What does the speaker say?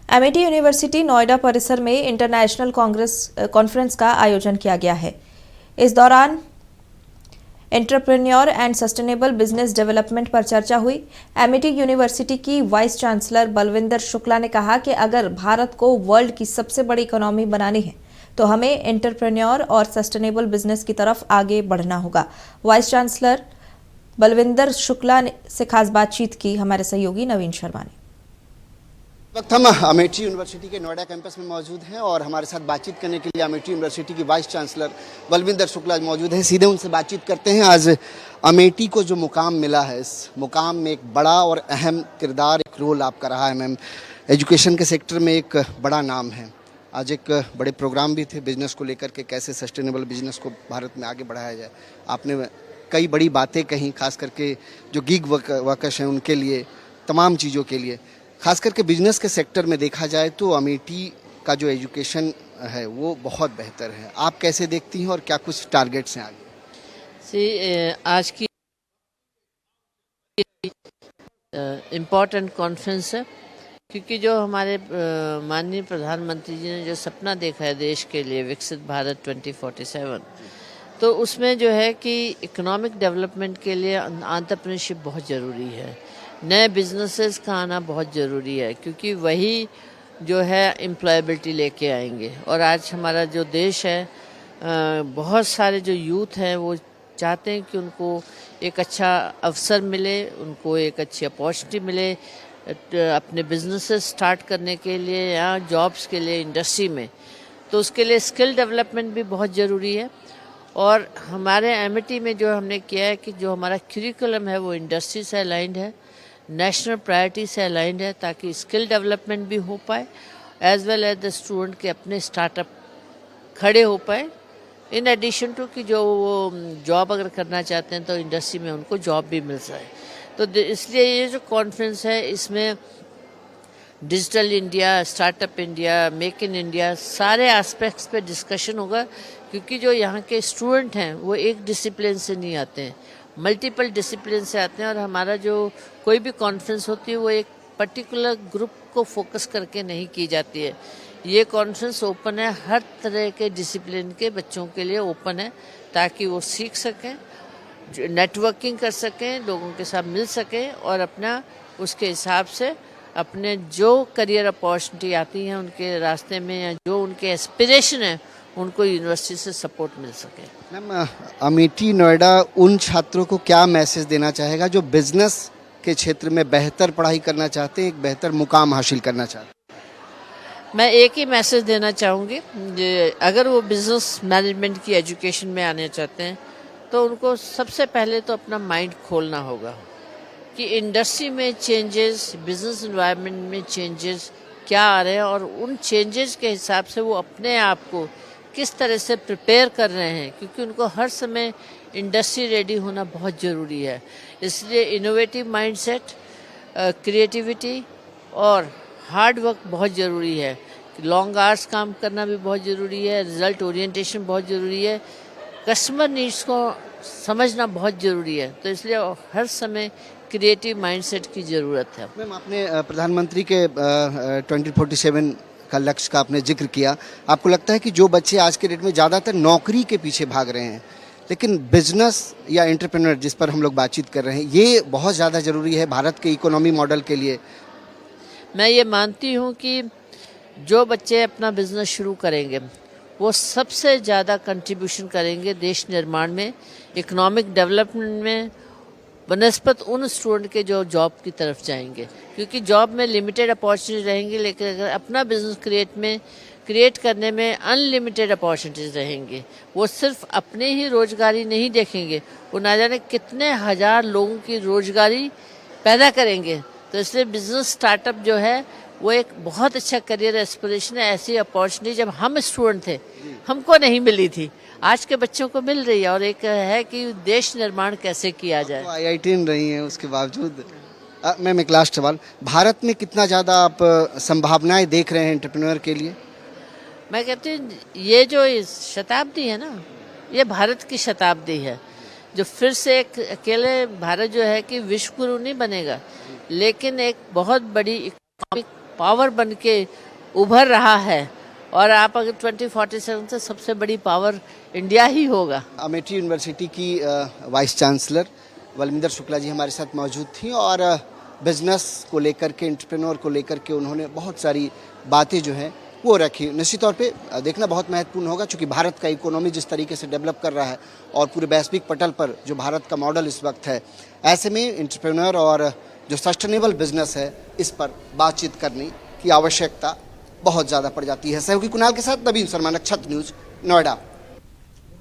Amity university Noida परिसर में international conference का आयोजन किया गया है। इस दौरान entrepreneur and sustainable business development पर चर्चा हुई। एमिटी यूनिवर्सिटी की वाइस चांसलर बलविंदर शुक्ला ने कहा कि अगर भारत को वर्ल्ड की सबसे बड़ी इकोनॉमी बनानी है तो हमें एंटरप्रेन्योर और सस्टेनेबल बिजनेस की तरफ आगे बढ़ना होगा। वाइस चांसलर बलविंदर शुक्ला से खास बातचीत की हमारे सहयोगी नवीन शर्मा ने। वक्त हम अमेठी यूनिवर्सिटी के नोएडा कैंपस में मौजूद हैं और हमारे साथ बातचीत करने के लिए अमेठी यूनिवर्सिटी की वाइस चांसलर बलविंदर शुक्ला मौजूद हैं। सीधे उनसे बातचीत करते हैं। आज अमेठी को जो मुकाम मिला है, इस मुकाम में एक बड़ा और अहम किरदार, एक रोल आपका रहा है मैम। एजुकेशन के सेक्टर में एक बड़ा नाम है। आज एक बड़े प्रोग्राम भी थे बिजनेस को लेकर के, कैसे सस्टेनेबल बिजनेस को भारत में आगे बढ़ाया जाए। आपने कई बड़ी बातें कहीं, खास करके जो गिग वर्कर्स हैं उनके लिए, तमाम चीज़ों के लिए। खास करके बिजनेस के सेक्टर में देखा जाए तो अमेठी का जो एजुकेशन है वो बहुत बेहतर है। आप कैसे देखती हैं और क्या कुछ टारगेट्स हैं आगे? आज की इम्पोर्टेंट कॉन्फ्रेंस है, क्योंकि जो हमारे माननीय प्रधानमंत्री जी ने जो सपना देखा है देश के लिए, विकसित भारत 2047, तो उसमें जो है कि इकोनॉमिक डेवलपमेंट के लिए एंटरप्रेन्योरशिप बहुत ज़रूरी है। नए बिजनेसेस का आना बहुत ज़रूरी है, क्योंकि वही जो है एम्प्लॉयबिलिटी लेके आएंगे। और आज हमारा जो देश है, बहुत सारे जो यूथ हैं वो चाहते हैं कि उनको एक अच्छा अवसर मिले, उनको एक अच्छी अपॉर्चुनिटी मिले अपने बिजनेसेस स्टार्ट करने के लिए या जॉब्स के लिए इंडस्ट्री में। तो उसके लिए स्किल डेवलपमेंट भी बहुत ज़रूरी है। और हमारे एमिटी में जो हमने किया है कि जो हमारा करिकुलम है वो इंडस्ट्री से अलाइंड है, नेशनल प्रायोरिटी से अलाइंड है, ताकि स्किल डेवलपमेंट भी हो पाए as well as the student के अपने स्टार्टअप खड़े हो पाए। इन एडिशन टू कि जो वो जॉब अगर करना चाहते हैं तो इंडस्ट्री में उनको जॉब भी मिल जाए। तो इसलिए ये जो कॉन्फ्रेंस है, इसमें digital India, startup India, make in India, सारे एस्पेक्ट्स पे डिस्कशन होगा। क्योंकि जो यहाँ के स्टूडेंट हैं वो एक डिसिप्लिन से नहीं आते हैं, मल्टीपल डिसिप्लिन से आते हैं। और हमारा जो कोई भी कॉन्फ्रेंस होती है वो एक पर्टिकुलर ग्रुप को फोकस करके नहीं की जाती है। ये कॉन्फ्रेंस ओपन है, हर तरह के डिसिप्लिन के बच्चों के लिए ओपन है, ताकि वो सीख सकें, नेटवर्किंग कर सकें, लोगों के साथ मिल सकें और अपना उसके हिसाब से अपने जो करियर अपॉर्चुनिटी आती हैं उनके रास्ते में, या जो उनके एस्पिरेशन है, उनको यूनिवर्सिटी से सपोर्ट मिल सके। मैम, अमेठी नोएडा उन छात्रों को क्या मैसेज देना चाहेगा जो बिजनेस के क्षेत्र में बेहतर पढ़ाई करना चाहते हैं, एक बेहतर मुकाम हासिल करना चाहते हैं? मैं एक ही मैसेज देना चाहूँगी, अगर वो बिजनेस मैनेजमेंट की एजुकेशन में आने चाहते हैं तो उनको सबसे पहले तो अपना माइंड खोलना होगा कि इंडस्ट्री में चेंजेस, बिजनेस एनवायरनमेंट में चेंजेस क्या आ रहे हैं, और उन चेंजेस के हिसाब से वो अपने आप को किस तरह से प्रिपेयर कर रहे हैं। क्योंकि उनको हर समय इंडस्ट्री रेडी होना बहुत ज़रूरी है। इसलिए इनोवेटिव माइंडसेट, क्रिएटिविटी और हार्ड वर्क बहुत ज़रूरी है। लॉन्ग आवर्स काम करना भी बहुत ज़रूरी है, रिजल्ट ओरिएंटेशन बहुत ज़रूरी है, कस्टमर नीड्स को समझना बहुत ज़रूरी है। तो इसलिए हर समय क्रिएटिव माइंडसेट की ज़रूरत है। मैम, आपने प्रधानमंत्री के 2047 का लक्ष्य का आपने जिक्र किया। आपको लगता है कि जो बच्चे आज के डेट में ज़्यादातर नौकरी के पीछे भाग रहे हैं, लेकिन बिजनेस या एंटरप्रेन्योर जिस पर हम लोग बातचीत कर रहे हैं, ये बहुत ज़्यादा ज़रूरी है भारत के इकोनॉमी मॉडल के लिए? मैं ये मानती हूँ कि जो बच्चे अपना बिजनेस शुरू करेंगे वो सबसे ज़्यादा कंट्रीब्यूशन करेंगे देश निर्माण में, इकोनॉमिक डेवलपमेंट में, बनस्पत उन स्टूडेंट के जो जॉब की तरफ जाएंगे। क्योंकि जॉब में लिमिटेड अपॉर्चुनिटी रहेंगी, लेकिन अगर अपना बिजनेस क्रिएट करने में अनलिमिटेड अपॉर्चुनिटीज़ रहेंगी। वो सिर्फ अपने ही रोजगारी नहीं देखेंगे, वो ना जाने कितने हज़ार लोगों की रोजगारी पैदा करेंगे। तो इसलिए बिजनेस स्टार्टअप जो है वो एक बहुत अच्छा करियर एस्पिरेशन है। ऐसी अपॉर्चुनिटी जब हम स्टूडेंट थे हमको नहीं मिली थी, आज के बच्चों को मिल रही है। और एक है कि देश निर्माण कैसे किया जाए। तो IIT रही हैं, उसके बावजूद मैम एक लास्ट सवाल, भारत में कितना ज़्यादा आप संभावनाएं देख रहे हैं एंटरप्रेन्योर के लिए? मैं कहती हूँ ये जो शताब्दी है ना, ये भारत की शताब्दी है। जो फिर से एक अकेले भारत जो है कि विश्व गुरु नहीं बनेगा, लेकिन एक बहुत बड़ी इकोनॉमिक पावर बन के उभर रहा है। और आप अगर 2047 से सबसे बड़ी पावर इंडिया ही होगा। अमेठी यूनिवर्सिटी की वाइस चांसलर बलविंदर शुक्ला जी हमारे साथ मौजूद थी और बिजनेस को लेकर के, एंटरप्रेन्योर को लेकर के उन्होंने बहुत सारी बातें जो हैं वो रखी। निश्चित तौर पे देखना बहुत महत्वपूर्ण होगा, क्योंकि भारत का इकोनॉमी जिस तरीके से डेवलप कर रहा है और पूरे वैश्विक पटल पर जो भारत का मॉडल इस वक्त है, ऐसे में एंटरप्रेन्योर और जो सस्टेनेबल बिजनेस है इस पर बातचीत करने की आवश्यकता बहुत ज़्यादा पड़ जाती है। सहयोगी कुणाल के साथ नवीन शर्मा, नक्षत्र न्यूज़, नोएडा।